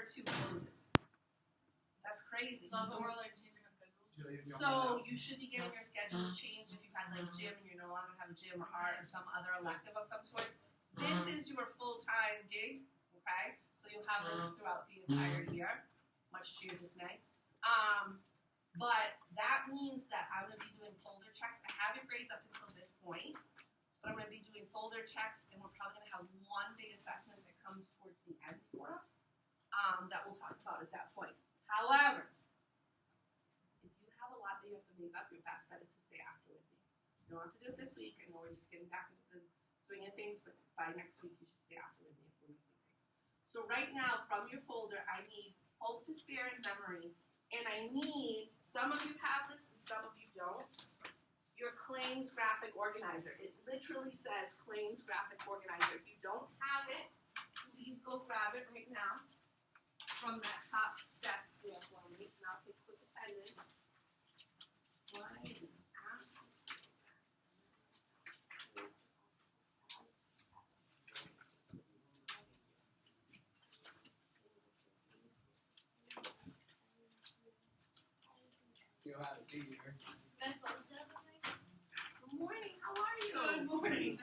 2 closes. That's crazy. So we're like changing our schedule. So you should be getting your schedules changed if you had like gym and you're no longer have a gym or art or some other elective of some sort. This is your full-time gig, okay? So you'll have this throughout the entire year, much to your dismay. But that means that I'm going to be doing folder checks. I have your grades up until this point, but I'm going to be doing folder checks, and we're probably going to have one big assessment that comes towards the end for us that we'll talk about at that point. However, if you have a lot that you have to make up, your best bet is to stay after with me. You don't have to do it this week. I know we're just getting back into the swing of things, but by next week you should stay after with me if we're missing things. So right now, from your folder, I need Hope to Spare and Memory, and I need, some of you have this and some of you don't, your claims graphic organizer. It literally says claims graphic organizer. If you don't have it, please go grab it right now from that top desk there for me, and I'll take quick attendance. You know how to be here. Good morning, how are you? Good morning.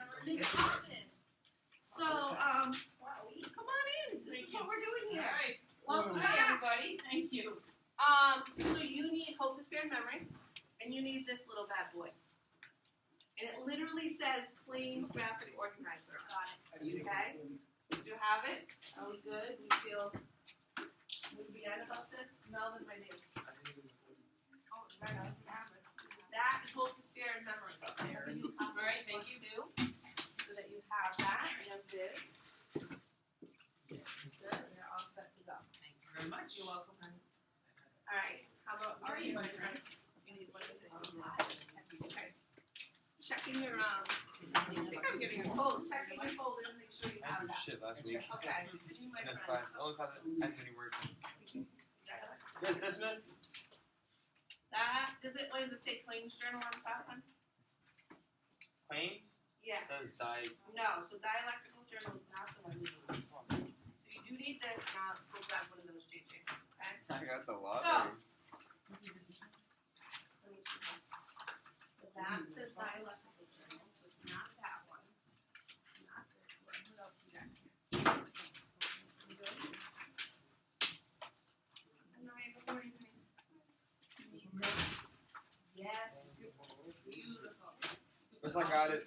So, come on in. This is what we're doing here. All right. Welcome Hi, back. everybody. Thank you. So you need Hope to Spare and Memory, and you need this little bad boy. And it literally says Claims Graphic Organizer. Got it. Are you okay? Do you have it? Are we good? We feel good about this? Melvin, my name. Oh, right, I see Amber. That is Hope to Spare and Memory. All right, thank you. Too, so that you have that and this. Good. They're all set to go. Thank you very much. You're welcome, honey. All right. How about How are you, my friend? You need one of this. Okay. Checking your I think I'm giving you a cold. Checking your folder and make sure you I have did that. shit last week. Okay. You, my In this friend. class. The only class that has any work. You guys dismissed? That what does it say? Claims journal on top, one? Claim? Yes. It says die. No. So dialectical journal is not the one you need. So you do need this. Now go grab one of those, JJ. Okay. I got the lottery. So. Let me see. So that says dialectical journal, so it's not that one. Not this one. What else you got here? You good? And I have a morning. You need this. Yes. Beautiful. Looks like I got it.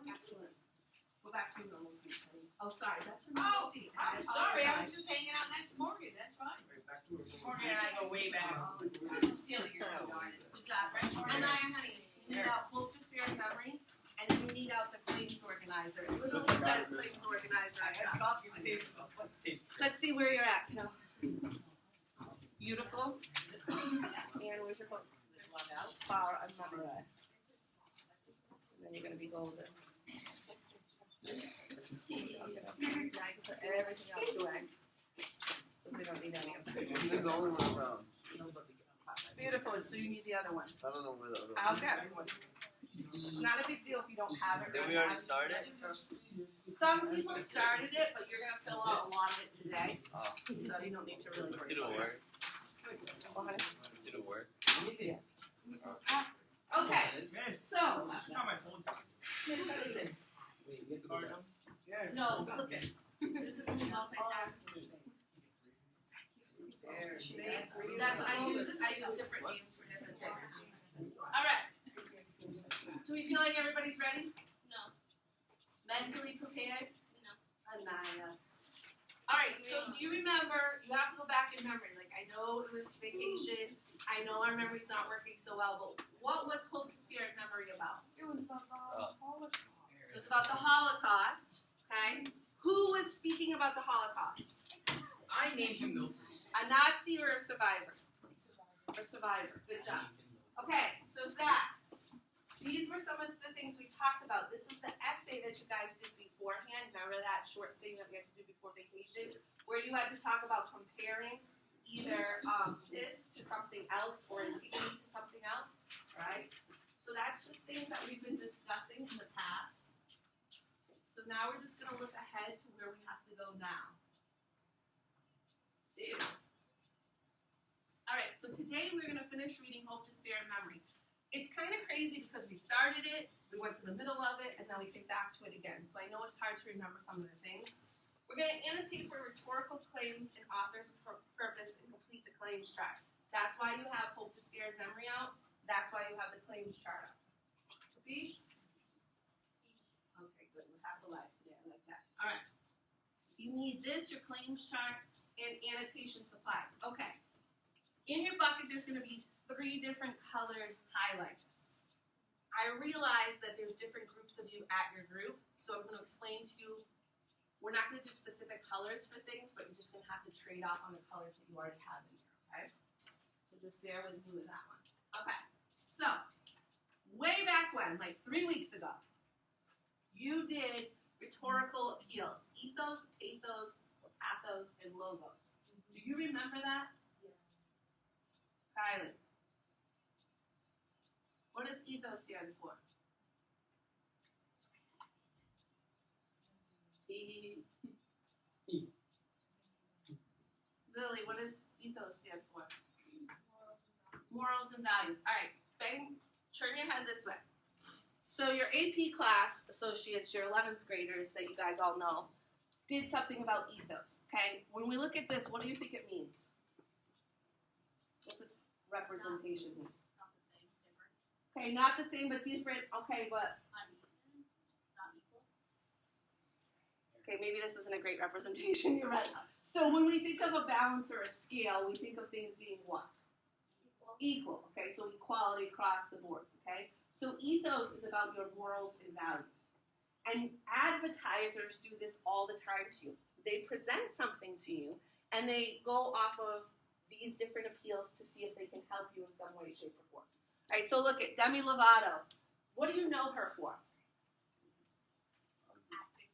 Excellent. Go back to your normal seat, honey. Oh, sorry. That's your normal seat. I'm sorry. I was just hanging out next to Morgan. That's fine. Morgan and I go way back. I was just stealing your seat, honest. Good job, right? And I, honey, you need out Hope to Spare and Memory, and you need out the claims organizer. It literally says claims organizer. I had coffee with this. What's tapes? Let's see where you're at, kiddo. Beautiful. And where's your book? Power and memory. And then you're going to be golden. Okay. Now you can put everything else away. Because we don't need any of it. This is the only one around. Beautiful. So you need the other one. I don't know where the other one I'll is. grab one. It's not a big deal if you don't have it. Did right we now. already start it? Some people started it, but you're going to fill out a lot of it today. Oh. So you don't need to really worry Did it about it. work? Go ahead. Did it work? Yes. Okay. So, this is it. No, look it. This is me multitasking things. There, see? That's I use different names for different things. Alright. Do we feel like everybody's ready? No. Mentally prepared? No. Anaya. Alright, so do you remember, you have to go back in memory. Like, I know it was vacation. I know our memory's not working so well, but what was Hope to Spare Memory about? It was about the Holocaust. It was about the Holocaust, okay? Who was speaking about the Holocaust? I named him those. A Nazi or a survivor? A survivor. Good job. Okay, so Zach, these were some of the things we talked about. This is the essay that you guys did beforehand. Remember that short thing that we had to do before vacation, where you had to talk about comparing either this to something else or antiquity to something else, right? So that's just things that we've been discussing in the past. So now we're just going to look ahead to where we have to go now. today we're going to finish reading Hope, Despair, and Memory. It's kind of crazy because we started it, we went to the middle of it, and then we came back to it again. So I know it's hard to remember some of the things. We're going to annotate for rhetorical claims and author's purpose and complete the claims chart. That's why you have Hope, Despair, and Memory out. That's why you have the claims chart up. Capiche? Okay, good. We're half alive today. I like that. All right. You need this, your claims chart, and annotation supplies. Okay. In your bucket, there's going to be 3 different colored highlighters. I realize that there's different groups of you at your group, so I'm going to explain to you. We're not going to do specific colors for things, but you're just going to have to trade off on the colors that you already have in here, okay? So just bear with me with that one. Okay. So, way back when, like 3 weeks ago, you did rhetorical appeals. Ethos, pathos, pathos, and logos. Do you remember that? Yes. Kylie. What does ethos stand for? Lily, what does ethos stand for? Morals and values. All right, bang, turn your head this way. So your AP class associates, your 11th graders that you guys all know, did something about ethos, okay? When we look at this, what do you think it means? What's this representation mean? Not the same, different. Okay, not the same but different. Okay, but Uneven, not equal. okay, maybe this isn't a great representation. You're right. So when we think of a balance or a scale, we think of things being what? Equal. Okay, so equality across the boards. Okay, so ethos is about your morals and values. And advertisers do this all the time to you. They present something to you, and they go off of these different appeals to see if they can help you in some way, shape, or form. All right, so look at Demi Lovato. What do you know her for? Acting and singing.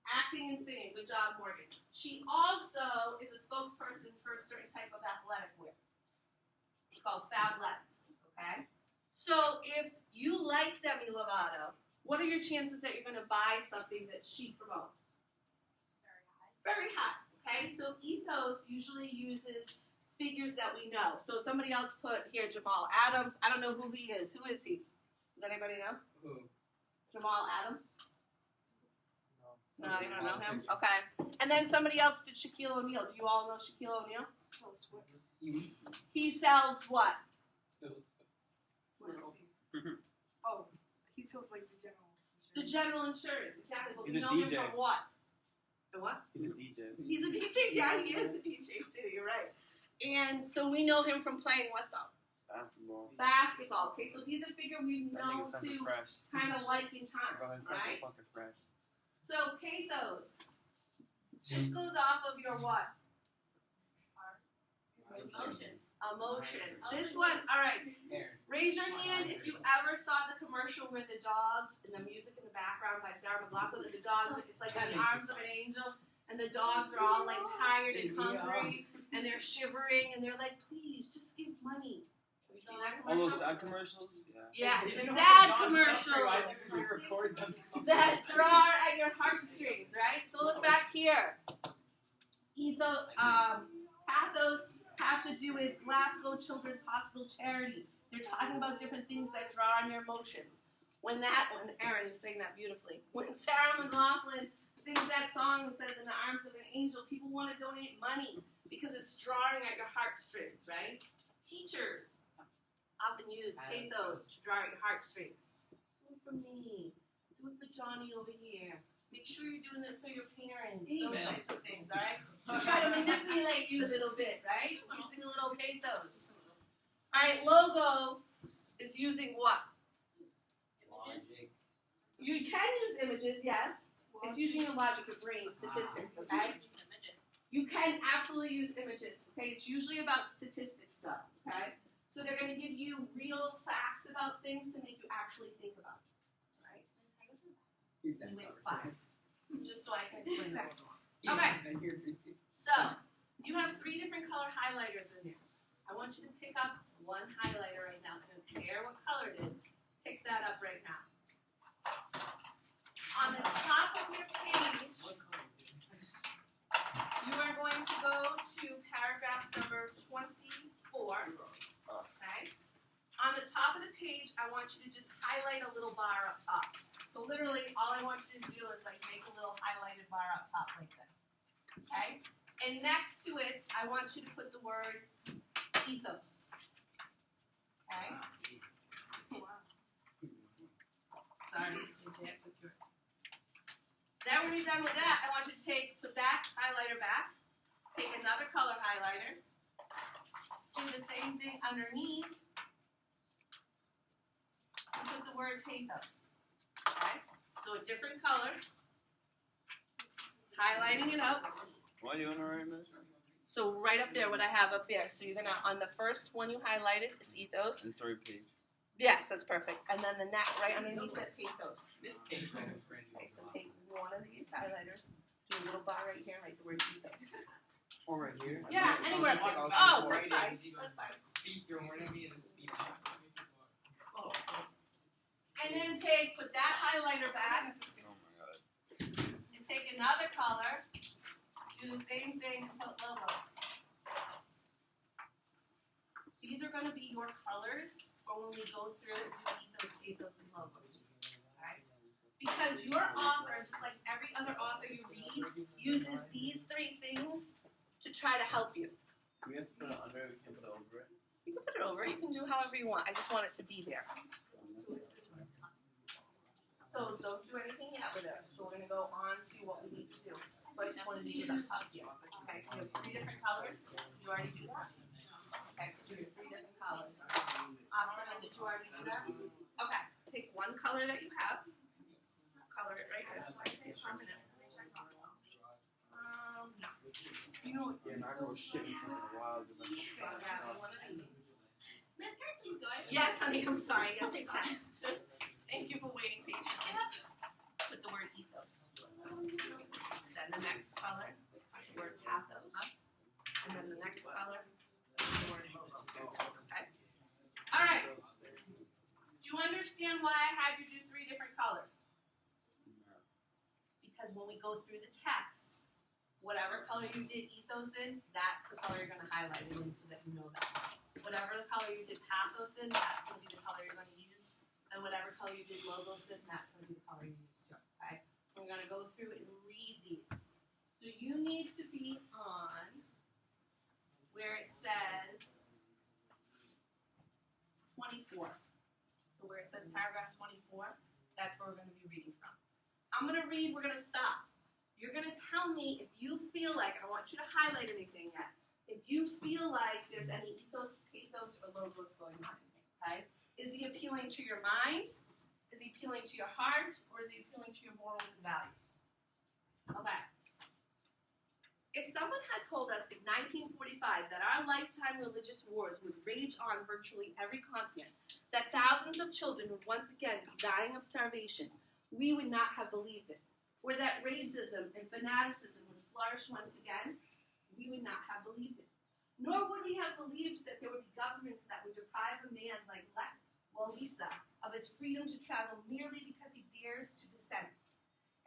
Acting and singing. Good job, Morgan. She also is a spokesperson for a certain type of athletic wear. It's called fabletics, okay? So if you like Demi Lovato, what are your chances that you're going to buy something that she promotes? Very high. Very high, okay? So ethos usually uses figures that we know. So somebody else put here Jamal Adams. I don't know who he is. Who is he? Does anybody know? Who? Jamal Adams? No. No, you don't know him? Okay. And then somebody else did Shaquille O'Neal. Do you all know Shaquille O'Neal? He sells what? Oh, he sells like the general. The general insurance, exactly. But we He's a know him DJ. from what? The what? He's a DJ. He's a DJ. Yeah, he is a DJ too. You're right. And so we know him from playing what though? Basketball. Basketball. Okay, so he's a figure we That know nigga sounds to fresh. kind of like in time, Bro, his sounds right? so fucking fresh. So pathos. This goes off of your what? Emotions. Emotions. This one, all right. Aaron. Raise your hand if you ever saw the commercial where the dogs and the music in the background by Sarah McLachlan and the dogs, it's like in the arms of an angel, and the dogs are all like tired and hungry, and they're shivering, and they're like, please, just give money. Have you seen that All those commercial? sad commercials? Yes, Yeah. the sad commercials record them. that draw at your heartstrings, right? So look back here. Pathos has to do with Glasgow Children's Hospital charity. They're talking about different things that draw on your emotions. When Aaron, you're saying that beautifully. When Sarah McLachlan sings that song and says, "In the arms of an angel," people want to donate money because it's drawing at your heartstrings, right? Teachers often use pathos to draw at your heartstrings. Do it for me. Do it for Johnny over here. Make sure you're doing it for your parents. Those types of things, all right? We try to manipulate you a little bit, right? Using a little pathos. All right, logo is using what? Images. You can use images, yes. It's using your logic, your brain, statistics, okay? Images. You can absolutely use images, okay? It's usually about statistics, though, okay? So they're going to give you real facts about things to make you actually think about it, right? You wait 5, just so I can explain that. Okay. So, you have 3 different color highlighters in there. I want you to pick up one highlighter right now. I don't care what color it is. Pick that up right now. On the top of your page, you are going going to go to paragraph number 24. Okay. On the top of the page, I want you to just highlight a little bar up top. So literally, all I want you to do is like make a little highlighted bar up top like this. Okay? And next to it, I want you to put the word ethos. Okay? Sorry, I took yours. Then when you're done with that, I want you to put that highlighter back, take another color highlighter, do the same thing underneath, and put the word pathos. Okay? So a different color, highlighting it up. Why are you on the right, miss? So right up there, what I have up there. So you're gonna, on the first one you highlighted, it's ethos. And story page. Yes, that's perfect. And then the next, right underneath it, pathos. This page almost ran you Okay, off so the take one of these highlighters, do a little bar right here, write the word ethos. Or right here. Yeah, anywhere. Oh, that's fine. That's fine. Speak your word at me and then speak out. Oh. And then put that highlighter back, Oh my god. and take another color, do the same thing, and put logos. These are going to be your colors for when we go through and do ethos, pathos, and logos. Okay? Because your author, just like every other author you read, uses these three things to try to help you. Do we have to put it under? We can put it over it. You can put it over, you can do however you want. I just want it to be there. So don't do anything yet with it. So we're going to go on to what we need to do. So I just wanted to get up here. Okay, so you have 3 different colors. Did you already do that? Okay, so do your 3 different colors. Oscar, did you already do that? Okay, take one color that you have. Color it right this. Let me see it for a minute. No. You know what? Yeah, not go shit into the wild. So grab one of these. Miss, can I please go? Yes, honey, I'm sorry. Yes, you can. Thank you for waiting patiently. Put the word ethos. Then the next color, the word pathos. And then the next color, the word logos. Okay? Alright. Do you understand why I had you do 3 different colors? Because when we go through the text, whatever color you did ethos in, that's the color you're going to highlight it in so that you know that. Whatever the color you did pathos in, that's going to be the color you're going to use. And whatever color you did logos in, that's going to be the color you use too. Okay? We're going to go through and read these. So you need to be on where it says 24. So where it says paragraph 24, that's where we're going to be reading from. I'm going to read, we're going to stop. You're going to tell me if you feel like, I want you to highlight anything yet, if you feel like there's any ethos, pathos, or logos going on in here, okay? Is he appealing to your mind? Is he appealing to your heart? Or is he appealing to your morals and values? Okay. If someone had told us in 1945 that our lifetime religious wars would rage on virtually every continent, that thousands of children would once again be dying of starvation, we would not have believed it. Or that racism and fanaticism would flourish once again, we would not have believed it. Nor would we have believed that there would be governments that would deprive a man like Lech Walesa of his freedom to travel merely because he dares to dissent.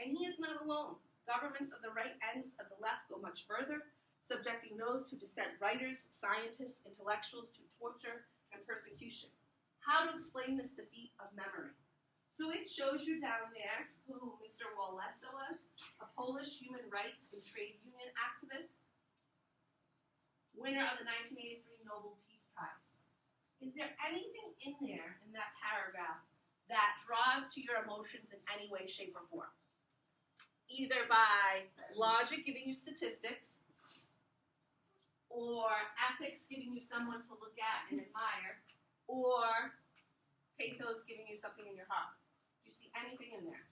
And he is not alone. Governments of the right ends of the left go much further, subjecting those who dissent writers, scientists, intellectuals to torture and persecution. How to explain this defeat of memory? So it shows you down there who Mr. Walesa was, a Polish human rights and trade union activist, winner of the 1983 Nobel Peace Prize. Is there anything in there, in that paragraph, that draws to your emotions in any way, shape, or form? Either by logic giving you statistics, or ethics giving you someone to look at and admire, or pathos giving you something in your heart. Do you see anything in there?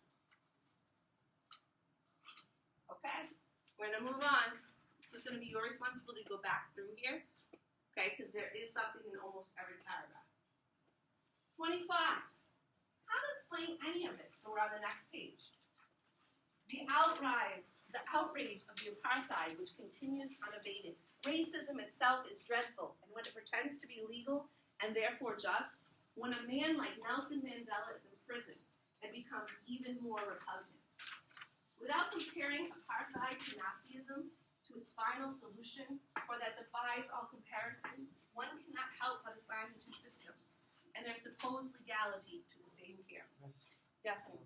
Okay, we're going to move on. So it's going to be your responsibility to go back through here, okay, because there is something in almost every paragraph. 25. How to explain any of it? So we're on the next page. The outrage of the apartheid, which continues unabated. Racism itself is dreadful, and when it pretends to be legal and therefore just, when a man like Nelson Mandela is imprisoned, it becomes even more repugnant. Without comparing apartheid to Nazism, to its final solution, or that defies all comparison, one cannot help but assign the two systems and their supposed legality to the same camp. Yes, ma'am.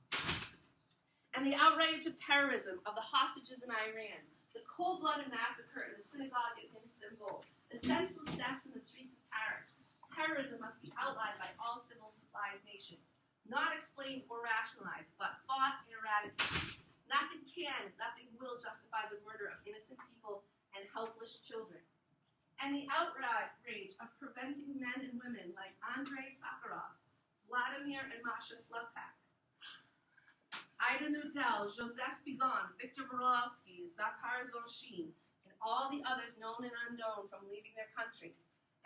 And the outrage of terrorism of the hostages in Iran, the cold-blooded massacre in the synagogue in Istanbul, the senseless deaths in the streets of Paris. Terrorism must be outlawed by all civilized nations, not explained or rationalized, but fought and eradicated. Nothing can, nothing will justify the murder of innocent people and helpless children. And the outrage of preventing men and women like Andrei Sakharov, Vladimir and Masha Slepak, Ida Nudel, Joseph Bigon, Victor Borowski, Zakhar Zoshin, and all the others known and unknown from leaving their country.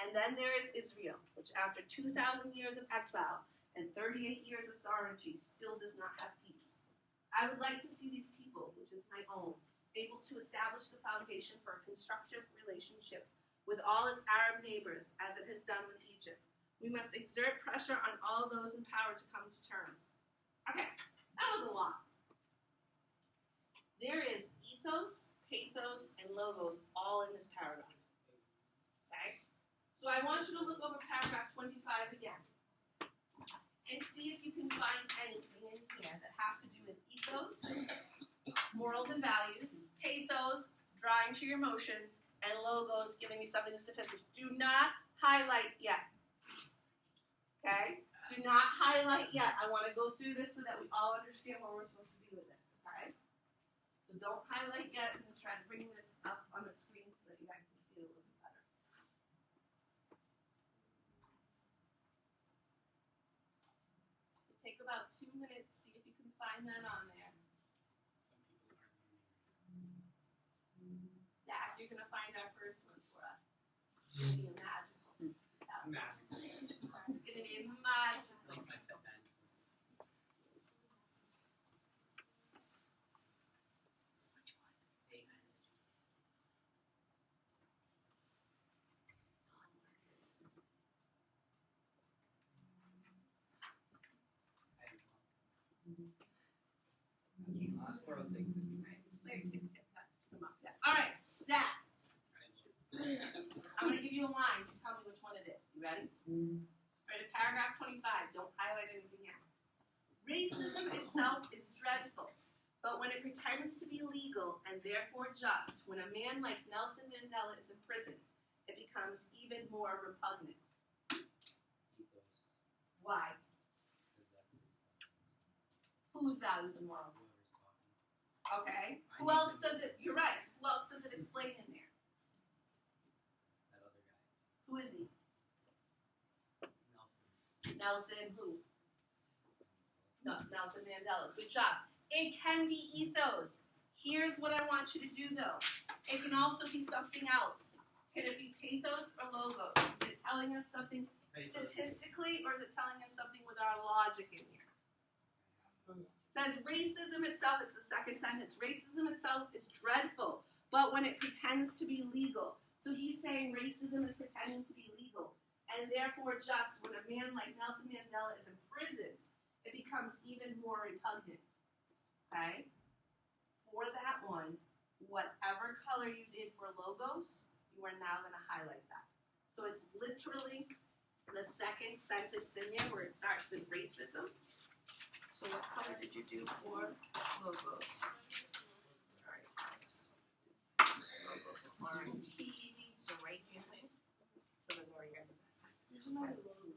And then there is Israel, which after 2,000 years of exile and 38 years of sovereignty still does not have peace. I would like to see these people, which is my own, able to establish the foundation for a constructive relationship with all its Arab neighbors, as it has done with Egypt. We must exert pressure on all those in power to come to terms. Okay, that was a lot. There is ethos, pathos, and logos all in this paragraph. Okay? So I want you to look over paragraph 25 again and see if you can find anything in here that has to do with ethos, morals and values, pathos, drawing to your emotions, and logos, giving me something with statistics. Do not highlight yet. Okay? Do not highlight yet. I want to go through this so that we all understand what we're supposed to do with this. Okay? So don't highlight yet. I'm going to try to bring this up on the screen so that you guys can see it a little bit better. So take about 2 minutes, see if you can find that on there. Zach, you're going to find our first one for us. It's going to be a magical. It's going to be magical. Like my pet band. All right, Zach. I'm going to give you a line. You tell me which one it is. You ready? Ready? Paragraph 25. Don't highlight anything yet. Racism itself is dreadful, but when it pretends to be legal and therefore just, when a man like Nelson Mandela is in prison, it becomes even more repugnant. Why? Whose values and morals? Okay. Who else does it? You're right. Who else does it explain in there? That other guy. Who is he? Nelson. Nelson who? No, Nelson Mandela. Good job. It can be ethos. Here's what I want you to do, though. It can also be something else. Can it be pathos or logos? Is it telling us something statistically, or is it telling us something with our logic in here? It says racism itself, it's the second sentence. Racism itself is dreadful, but when it pretends to be legal. So he's saying racism is pretending to be legal. And therefore just when a man like Nelson Mandela is imprisoned, it becomes even more repugnant. Okay? For that one, whatever color you did for logos, you are now going to highlight that. So it's literally the second sentence in there where it starts with racism. So what color did you do for logos? Logos. Orange. So right here. So then where you're in the back. There's another logo.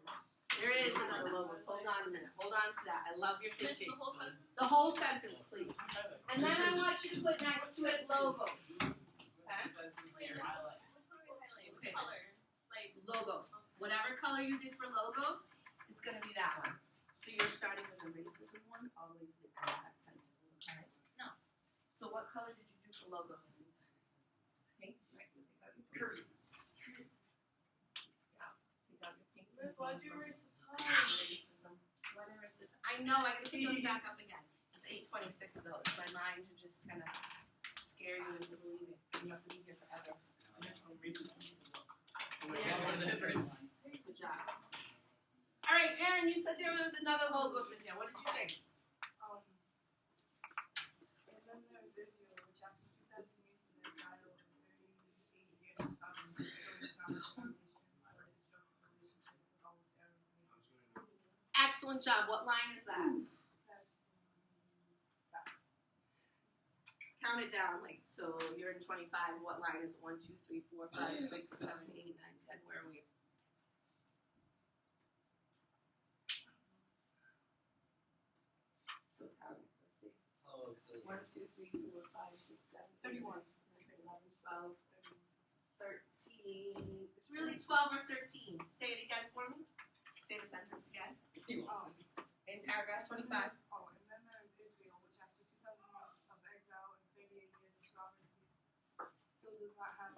There is another logo. Hold on a minute. Hold on to that. I love your thinking. The whole sentence, please. And then I want you to put next to it logos. Okay? Logos. Whatever color you did for logos, it's going to be that one. So you're starting with the racism one all the way to the end of that sentence. Okay? No. So what color did you do for logos? Pink? Right, so take out your pink. Yeah. Take out your pink. Racism. I know, I gotta put those back up again. It's 8:26 though. It's my mind to just kind of scare you into believing. You have to be here forever. Good job. All right, Aaron, you said there was another logos in there. What did you think? And then there's Israel, which after 2,000 years of exile and Excellent job. What line is that? Count it down. Like, so you're in 25. What line is it? 1, 2, 3, 4, 5, 6, 7, 8, 9, 10. Where are we? So count. Let's see. Oh, so 1, 2, 3, 4, 5, 6, 7, 31, 11, 12, 13. It's really 12 or 13. Say it again for me. Say the sentence again. he wants it. In paragraph 25. Oh, and then there's Israel, which after 2,000 years of exile and 38 years of sovereignty, still does not have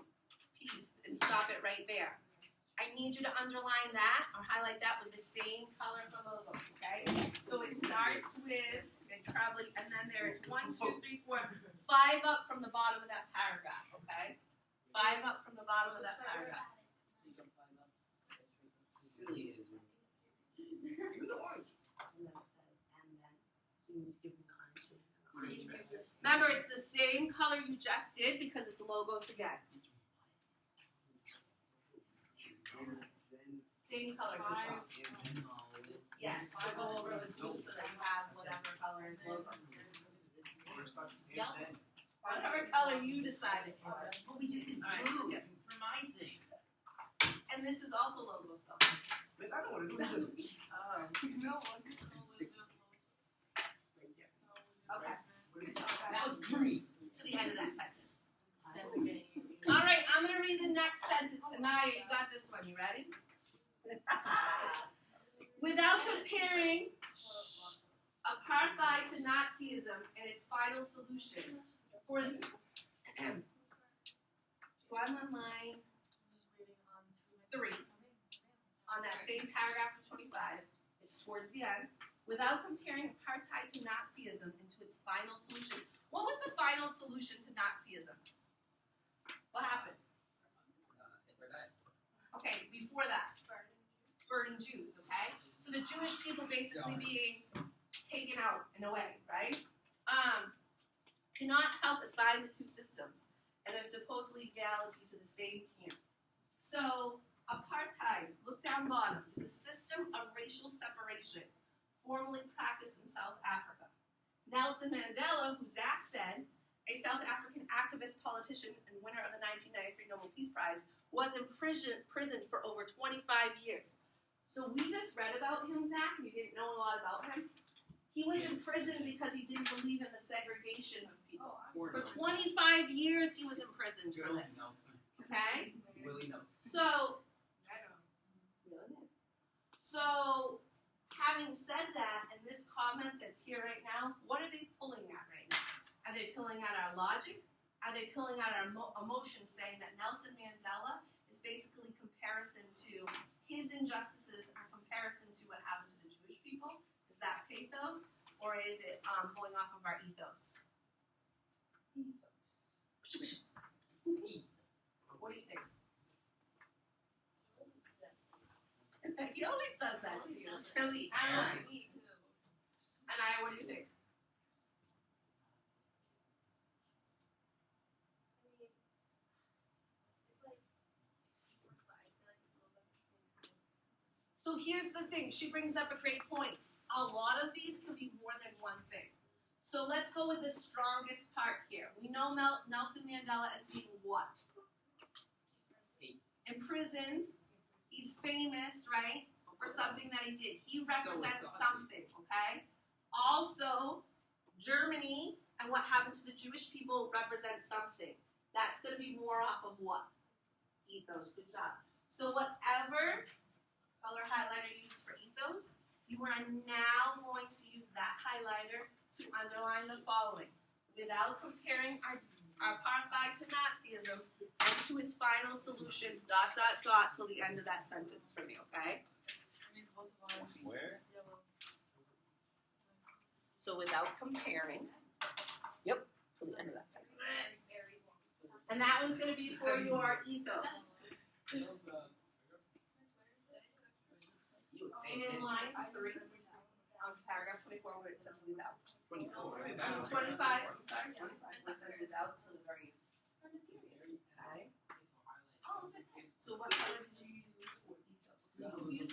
Peace. And stop it right there. I need you to underline that or highlight that with the same color for logos, okay? So it starts with, it's probably, and then there's 1, 2, 3, 4, 5 up from the bottom of that paragraph, okay? 5 up from the bottom of that paragraph. You can find out. Silly is. You're the one. And then it says, and then, so you need to give them the orange. Remember, it's the same color you just did because it's logos again. Same color. Yes, so go over with blue so that you have whatever color is logos. Yep. Whatever color you decided for. But we just did blue for my thing. And this is also logos though. Miss, I know what it is. no. Okay. That was green. To the end of that sentence. All right, I'm going to read the next sentence. Anaya, you got this one. You ready? Without comparing apartheid to Nazism and its final solution for the... So I'm on line 3. On that same paragraph of 25. It's towards the end. Without comparing apartheid to Nazism and to its final solution. What was the final solution to Nazism? What happened? Hitler died. Okay, before that. Burning Jews, okay? So the Jewish people basically being taken out in a way, right? Cannot help assign the two systems and their supposed legality to the same camp. So apartheid, look down bottom, is a system of racial separation formerly practiced in South Africa. Nelson Mandela, who Zach said, a South African activist, politician, and winner of the 1993 Nobel Peace Prize, was in prison for over 25 years. So we just read about him, Zach, and you didn't know a lot about him. He was in prison because he didn't believe in the segregation of people. For 25 years he was in prison for this. Okay? Willie Nelson. So, having said that, and this comment that's here right now, what are they pulling at right now? Are they pulling at our logic? Are they pulling at our emotions, saying that Nelson Mandela is basically comparison to his injustices are comparison to what happened to the Jewish people? Is that pathos? Or is it pulling off of our ethos? What do you think? He always does that to you. It's really Anna, eerie. Anaya, what do you think? So here's the thing. She brings up a great point. A lot of these can be more than one thing. So let's go with the strongest part here. We know Nelson Mandela as being what? Imprisoned. He's famous, right, for something that he did. He represents something, okay? Also, Germany and what happened to the Jewish people represents something. That's going to be more off of what? Ethos. Good job. So whatever color highlighter you use for ethos, you are now going to use that highlighter to underline the following. Without comparing our apartheid to Nazism and to its final solution, ... till the end of that sentence for me, okay? Where? So without comparing, yep, till the end of that sentence. And that one's going to be for your ethos. It is line 3 on paragraph 24 where it says without. 24. 25, I'm sorry, 25. It says without till the very end. Okay. So what color did you use for ethos? You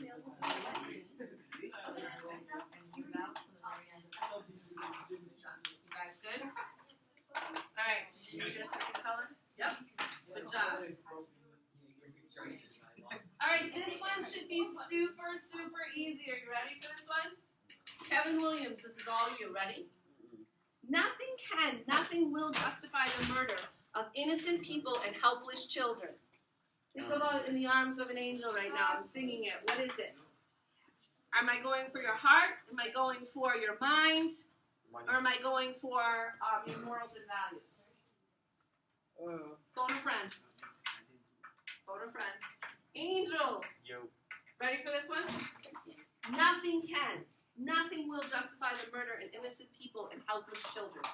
guys good? Alright, did you use your second color? Yep. Good job. Alright, this one should be super, super easy. Are you ready for this one? Kevin Williams, this is all you. Ready? Nothing can, nothing will justify the murder of innocent people and helpless children. Think about it in the arms of an angel right now. I'm singing it. What is it? Am I going for your heart? Am I going for your mind? Or am I going for your morals and values? Phone a friend. Phone a friend. Angel. Yo. Ready for this one? Nothing can. Nothing will justify the murder of innocent people and helpless children.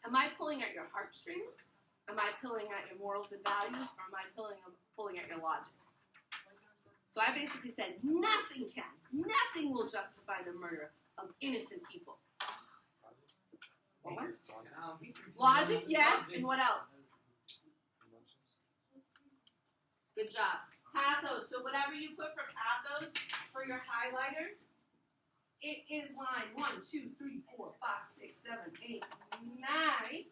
Am I pulling at your heartstrings? Am I pulling at your morals and values? Or am I pulling at your logic? So I basically said nothing can. Nothing will justify the murder of innocent people. What? Logic, yes. And what else? Good job. Pathos. So whatever you put for pathos for your highlighter, it is line 1, 2, 3, 4, 5, 6, 7, 8, 9.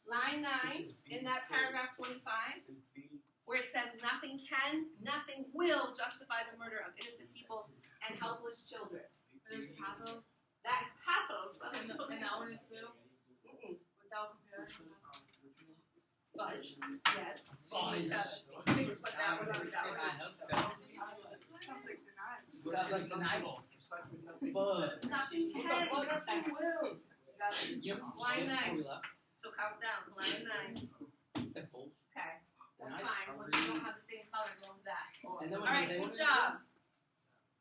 Line 9 in that paragraph 25, where it says nothing can, nothing will justify the murder of innocent people and helpless children. There's pathos. That is pathos. And that one is Phil. Without comparison. Fudge. Yes. Fudge. Fix what that one is. That one is. Sounds like the knives. Sounds like the Bible. Nothing can, nothing will. Yep. Line 9. So count down. Line 9. Simple. Okay. That's fine. Once you don't have the same color, go with that. And then All right. Good job.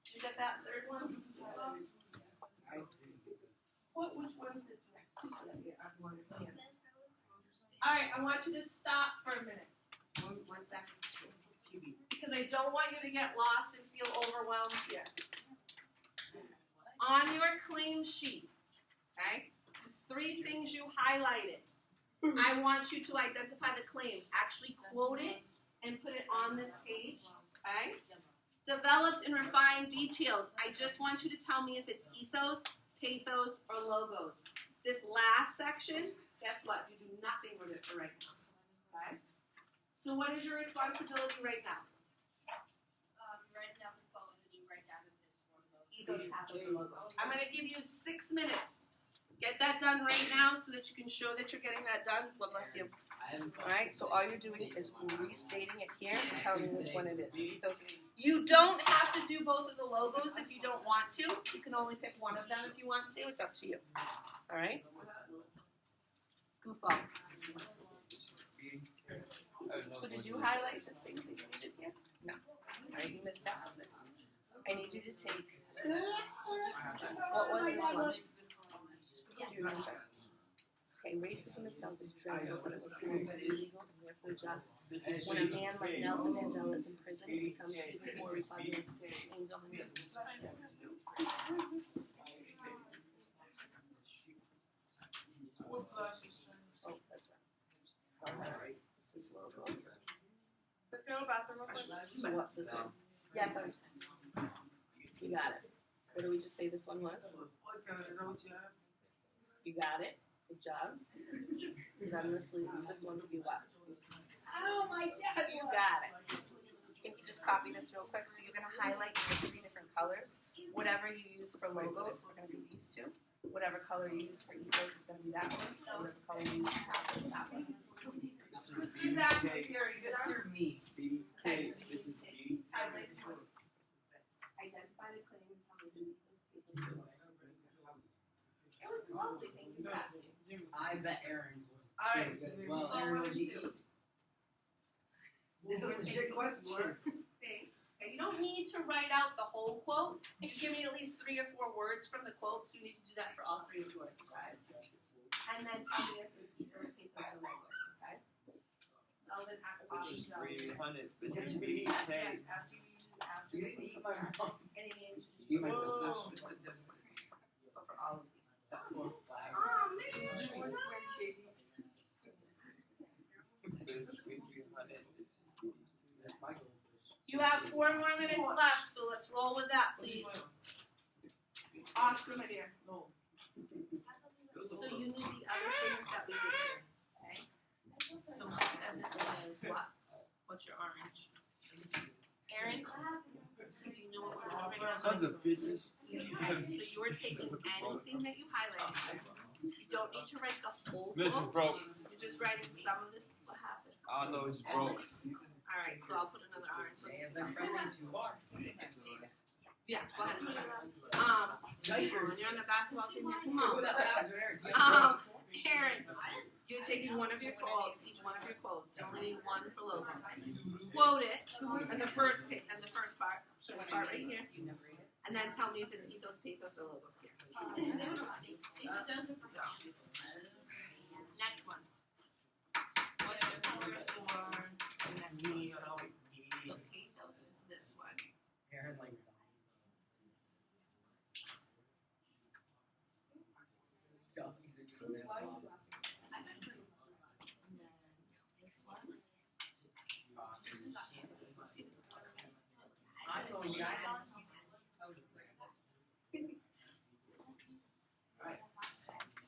Did you get that third one? Which one sits next to you? All right. I want you to stop for a minute. One second. Because I don't want you to get lost and feel overwhelmed here. On your claim sheet, okay, the 3 things you highlighted, I want you to identify the claim, actually quote it, and put it on this page, okay? Developed and refined details. I just want you to tell me if it's ethos, pathos, or logos. This last section, guess what? You do nothing with it for right now, okay? So what is your responsibility right now? Write down the phone and you write down if it's one of those. Ethos, pathos, or logos. I'm going to give you 6 minutes. Get that done right now so that you can show that you're getting that done. God bless you. All right, so all you're doing is restating it here and telling me which one it is. Ethos. You don't have to do both of the logos if you don't want to. You can only pick one of them if you want to. It's up to you. All right? Goofball. So did you highlight the things that you needed here? No. All right, you missed out on this. I need you to take. What was this one? Do you remember? Okay, racism itself is dreadful, but it becomes illegal and therefore just. When a man like Nelson Mandela is in prison, it becomes even more repugnant. Angel. Oh, that's right. This is logos. Let's go to the bathroom real quick. So what's this one? Yes, you got it. What did we just say this one was? You got it. Good job. So then this one would be what? Oh my God! You got it. Can you just copy this real quick? So you're going to highlight the 3 different colors. Whatever you use for logos are going to be these 2. Whatever color you use for ethos is going to be that one. Whatever color you use for pathos is that one. Mr. Zach, here, Mr. Me. Okay, so you just take highlight the choice. Identify the claim and tell me who those people are. It was lovely. Thank you for asking. I bet Aaron's was All right. good as well. Aaron, what did you eat? It's a legit question. Okay, you don't need to write out the whole quote. You give me at least 3 or 4 words from the quote, so you need to do that for all 3 of yours, okay? And then tell me if it's ethos, pathos, or logos, okay? Relevant actions. Yes, me. Yes, after you You didn't eat my mom. any names, you You might go just for all of these. Oh, man. What's way shady? That's my goldfish. You You have 4 more minutes left, so let's roll with that, please. Oscar, my dear. No. So you need the other things that we did here, okay? So I said this one is what? What's your orange? Aaron? So you know what we're doing right now? Sons of bitches. Okay, so you are taking anything that you highlighted here. You don't need to write the whole This is book. broke. You're just writing some of this. What happened? I know it's broke. All right, so I'll put another orange. Let me see. Yeah, go ahead. You're on the basketball team here. Come on. Karen, you're taking one of your quotes, each one of your quotes. You only need one for logos. Quote it, and the first part right here, and then tell me if it's ethos, pathos, or logos here. So, next one. What's your color for the next one? So pathos is this one. Aaron likes And then this one. So this must be this color. I'm going guys.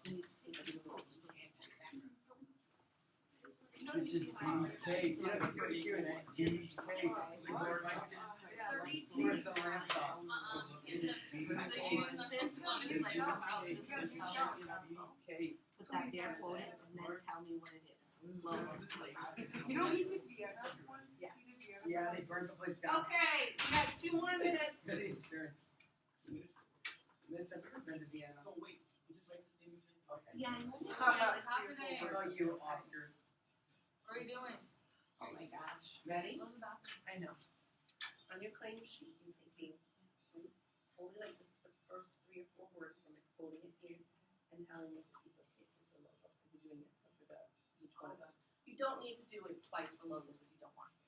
You need to take this quote. You don't need to Bitches, use all of it. hey, you know, go to Q&A. Lord, my skin. Where's the lamp sauce? So use this one as like a mouse is gonna tell us, put that there, quote it, and then tell me what it is. Logos. You know he did Vienna once? Yes. He did Vienna. Yeah, they burned the place down. Okay, we got 2 more minutes. The insurance. Miss, have you ever been to Vienna? So wait, we just write the same thing. Okay. Yeah, I know. Happening. What about you, Oscar? What are you doing? Oh my gosh. Ready? I know. On your claim sheet, you're taking only like the first 3 or 4 words from it, quoting it here, and telling me if it's ethos, pathos, or logos. So we're doing it for each one of us. You don't need to do it twice for logos if you don't want to.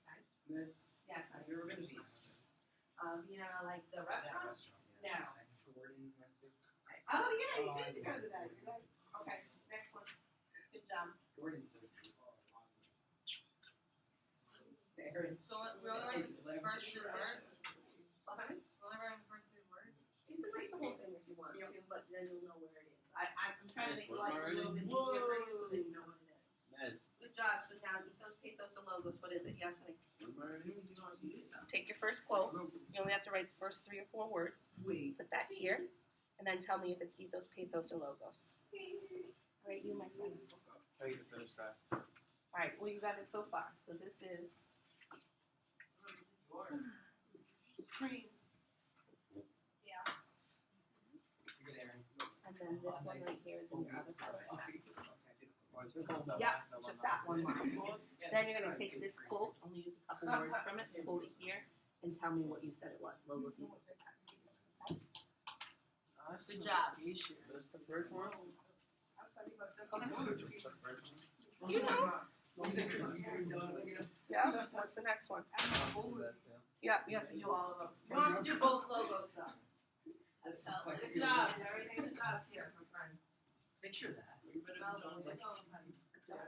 Okay? Miss, Yes, have you ever been to Vienna? Vienna, like the restaurant? No. Jordan, Mexico. Oh yeah, you did go to that. You're right. Okay, next one. Good job. Jordan's so cute. Aaron. So we only write the first 3 words? Well, honey, We only write the first 3 words? you can write the whole thing if you want to, but then you'll know where it is. I'm trying to make life a little bit easier for you so that you know what it is. Nice. Good job. So now ethos, pathos, or logos. What is it? Yes, honey. Take your first quote. You only have to write the first 3 or 4 words. Put that here, and then tell me if it's ethos, pathos, or logos. All right, you, my friends. I need to finish that. All right, well, you got it so far. So this is cream, Good, Aaron. and then this one right here is in your other color. No, Yeah, just that one. Then you're gonna take this quote, only use a couple words from it, quote it here, and tell me what you said it was. Logos, ethos, or pathos. Good job. That's the first one? I'm sorry about that. You know. Yeah. Yeah. What's the next one? Yeah, you have to do all of them. You don't have to do both logos though. Good job. Everything's up here, my friends. Picture that. We better Well, be John it's Lewis. all fun. Good job.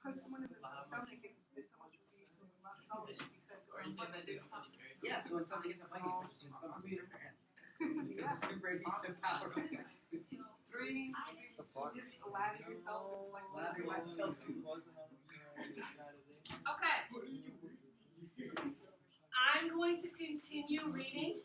Put someone in the stomach and there's so much relief and not solid because Or is that the Yeah, so when somebody gets a bite, you push it in someone's hand. It's super adhesive power. 3, just lather yourself and like Lather myself. Okay. I'm going to continue reading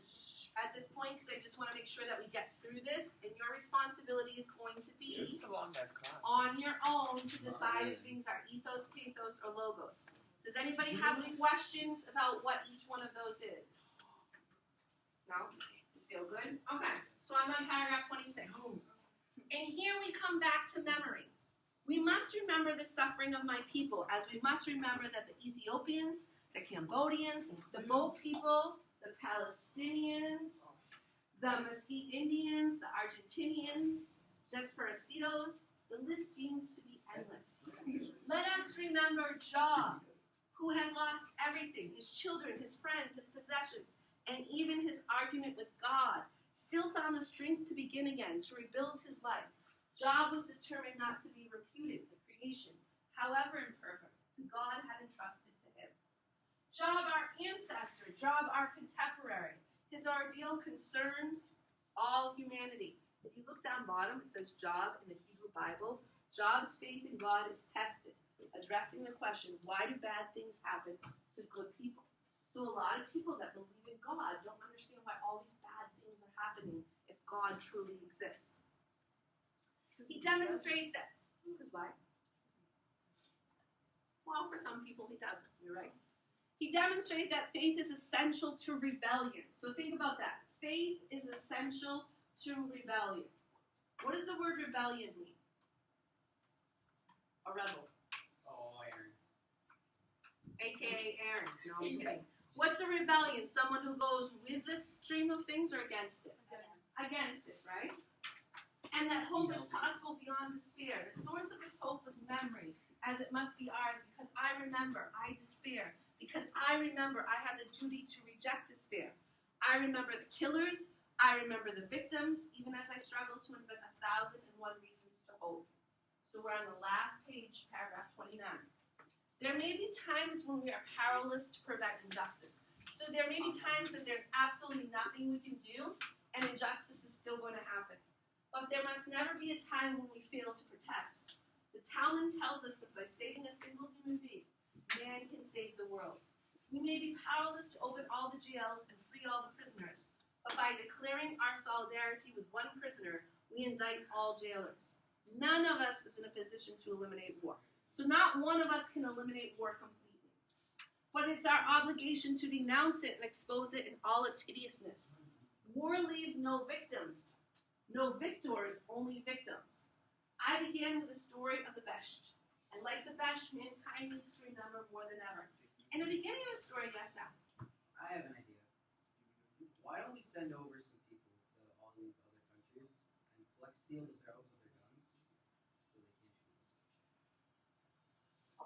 at this point because I just want to make sure that we get through this, and your responsibility is going to be It's a long ass class. on your own to decide if things are ethos, pathos, or logos. Does anybody have any questions about what each one of those is? No? You feel good? Okay. So I'm on paragraph 26. And here we come back to memory. We must remember the suffering of my people, as we must remember that the Ethiopians, the Cambodians, the Boat people, the Palestinians, the Mesquite Indians, the Argentinians, Desperacidos, the list seems to be endless. Let us remember Job, who has lost everything, his children, his friends, his possessions, and even his argument with God, still found the strength to begin again, to rebuild his life. Job was determined not to be reputed, the creation, however imperfect, God had entrusted to him. Job, our ancestor. Job, our contemporary. His ordeal concerns all humanity. If you look down bottom, it says Job in the Hebrew Bible. Job's faith in God is tested, addressing the question, why do bad things happen to good people? So a lot of people that believe in God don't understand why all these bad things are happening if God truly exists. He demonstrates that. Because why? Well, for some people he doesn't. You're right. He demonstrated that faith is essential to rebellion. So think about that. Faith is essential to rebellion. What does the word rebellion mean? A rebel. Oh, Aaron. AKA Aaron. No, I'm kidding. What's a rebellion? Someone who goes with the stream of things or against it? Against it, right? And that hope is possible beyond despair. The source of this hope was memory, as it must be ours, because I remember, I despair. Because I remember, I have the duty to reject despair. I remember the killers, I remember the victims, even as I struggle to invent 1,001 reasons to hope. So we're on the last page, paragraph 29. There may be times when we are powerless to prevent injustice. So there may be times that there's absolutely nothing we can do, and injustice is still going to happen. But there must never be a time when we fail to protest. The Talmud tells us that by saving a single human being, man can save the world. We may be powerless to open all the jails and free all the prisoners, but by declaring our solidarity with one prisoner, we indict all jailers. None of us is in a position to eliminate war. So not one of us can eliminate war completely. But it's our obligation to denounce it and expose it in all its hideousness. War leaves no victims. No victors, only victims. I began with the story of the Besht. And like the Besht, mankind needs to remember more than ever. In the beginning of the story, yes, now. I have an idea. Why don't we send over some people to all these other countries and flex seal themselves with their guns so they can't shoot us?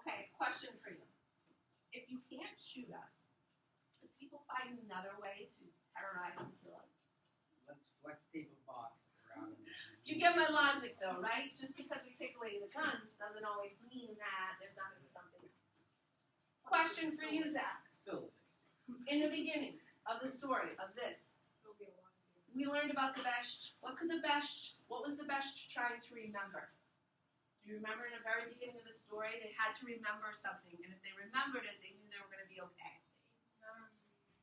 Okay, question for you. If you can't shoot us, could people find another way to terrorize and kill us? Let's flex tape a box around them. You get my logic, though, right? Just because we take away the guns doesn't always mean that there's not going to be something. Question for you, Zach. Still fixed. In the beginning of the story of this, we learned about the Besht. What was the Besht trying to remember? Do you remember in the very beginning of the story, they had to remember something, and if they remembered it, they knew they were going to be okay.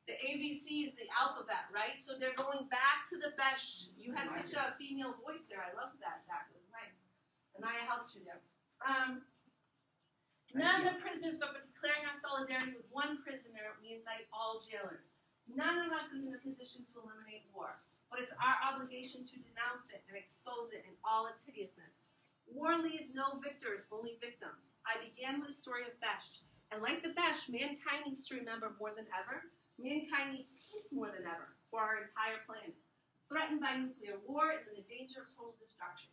The ABC is the alphabet, right? So they're going back to the Besht. You had such a female voice there. I loved that, Zach. It was nice. And I helped you there. None of the prisoners, but for declaring our solidarity with one prisoner, we indict all jailers. None of us is in a position to eliminate war, but it's our obligation to denounce it and expose it in all its hideousness. War leaves no victors, only victims. I began with the story of Besht, and like the Besht, mankind needs to remember more than ever. Mankind needs peace more than ever for our entire planet. Threatened by nuclear war is in a danger of total destruction.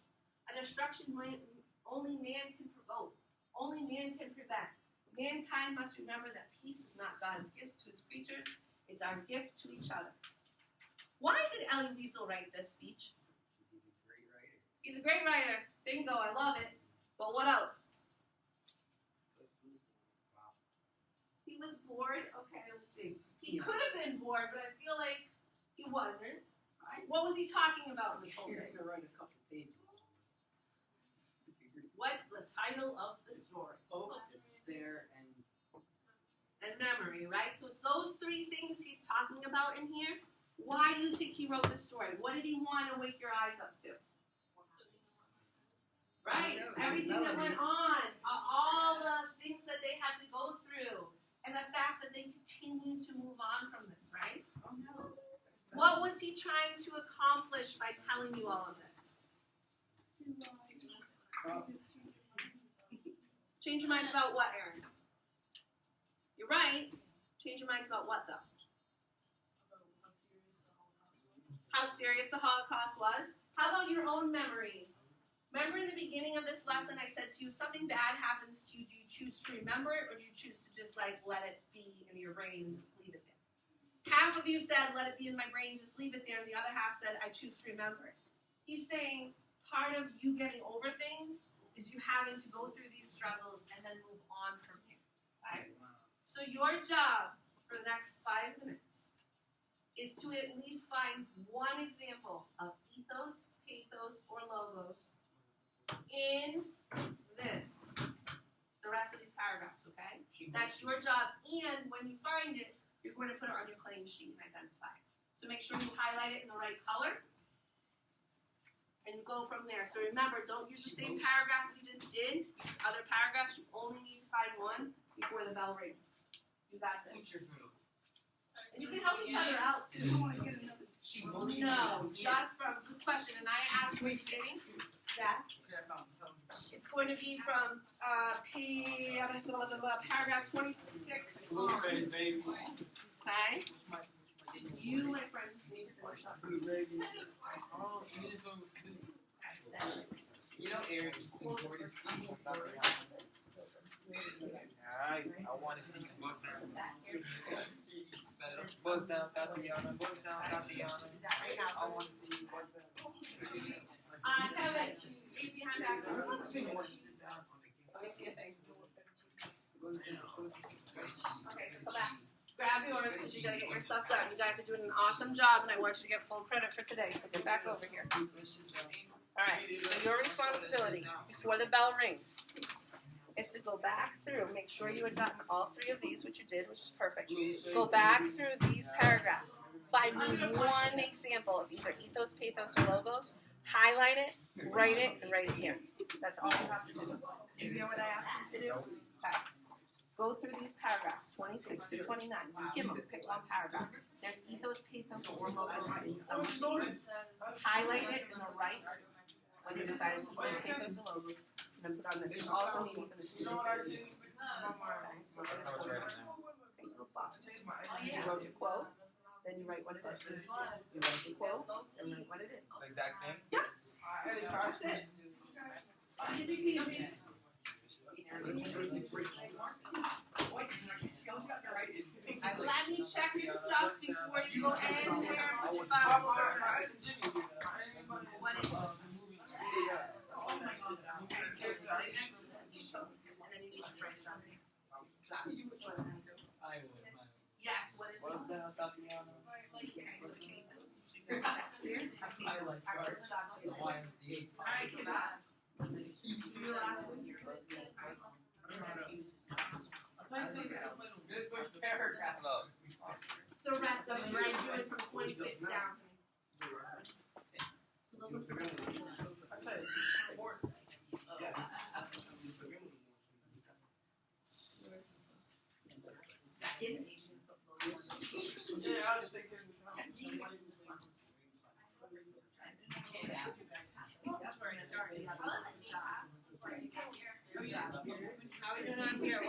A destruction only man can provoke. Only man can prevent. Mankind must remember that peace is not God's gift to his creatures, it's our gift to each other. Why did Elie Wiesel write this speech? He's a great writer. He's a great writer. Bingo, I love it. But what else? Wow. He was bored? Okay, let's see. He could have been bored, but I feel like he wasn't. What was he talking about in this whole You're thing? going to write a couple pages. What's the title of the story? Hope, despair, and And memory, right? So it's those three things he's talking about in here. Why do you think he wrote this story? What did he want to wake your eyes up to? Right? Everything that went on, all the things that they had to go through, and the fact that they continue to move on from this, right? What was he trying to accomplish by telling you all of this? Change your minds about what, Aaron? You're right. Change your minds about what, though? How serious the Holocaust was? How about your own memories? Remember in the beginning of this lesson, I said to you, something bad happens to you. Do you choose to remember it, or do you choose to just let it be in your brain and just leave it there? Half of you said, let it be in my brain, just leave it there, and the other half said, I choose to remember it. He's saying part of you getting over things is you having to go through these struggles and then move on from here. Right? So your job for the next 5 minutes is to at least find one example of ethos, pathos, or logos in this. The rest of these paragraphs, okay? That's your job, and when you find it, you're going to put it on your claim sheet and identify it. So make sure you highlight it in the right color, and you go from there. So remember, don't use the same paragraph we just did. Use other paragraphs. You only need to find one before the bell rings. You got this. And you can help each other out too. No, just from, good question, and I asked you at the beginning, Zach. It's going to be from paragraph 26 on. Okay? You, my friends, need to finish up. You know Eric eats in Jordan's piece. I want to see you buzz down. Buzz down, Tatiana. Buzz down, Tatiana. I want to see you buzz down. Kevin, leave behind back. Let me see a thing. Okay, so go back. Grab yours because you gotta get your stuff done. You guys are doing an awesome job, and I want you to get full credit for today. So get back over here. All right. So your responsibility before the bell rings is to go back through. Make sure you had gotten all 3 of these, which you did, which is perfect. Go back through these paragraphs. Find me one example of either ethos, pathos, or logos. Highlight it, and write it here. That's all you have to do. Did you hear what I asked you to do? Okay. Go through these paragraphs, 26 to 29. Skim them. Pick one paragraph. There's ethos, pathos, or logos in some of these. Highlight it in the right when you decide to use pathos or logos. And then put on this. You also need for the two. You wrote your quote, then you write what it is. You write the quote, and write what it is. The exact name? Yep. That's it. Easy peasy. Let me check your stuff before you go anywhere. Put your Bible over. What is this? Oh my God. Okay, so right next to this. And then you need to write it on there. Yes, what is it? Buzz down, Tatiana. Okay, so pathos. So you got that clear? Pathos. Excellent job. The YMCA. Alright, go back. Your last one. The rest of them, right? Do it from 26 down. Second. Yeah, I'll just take care of the That's where I started. How are we doing on here?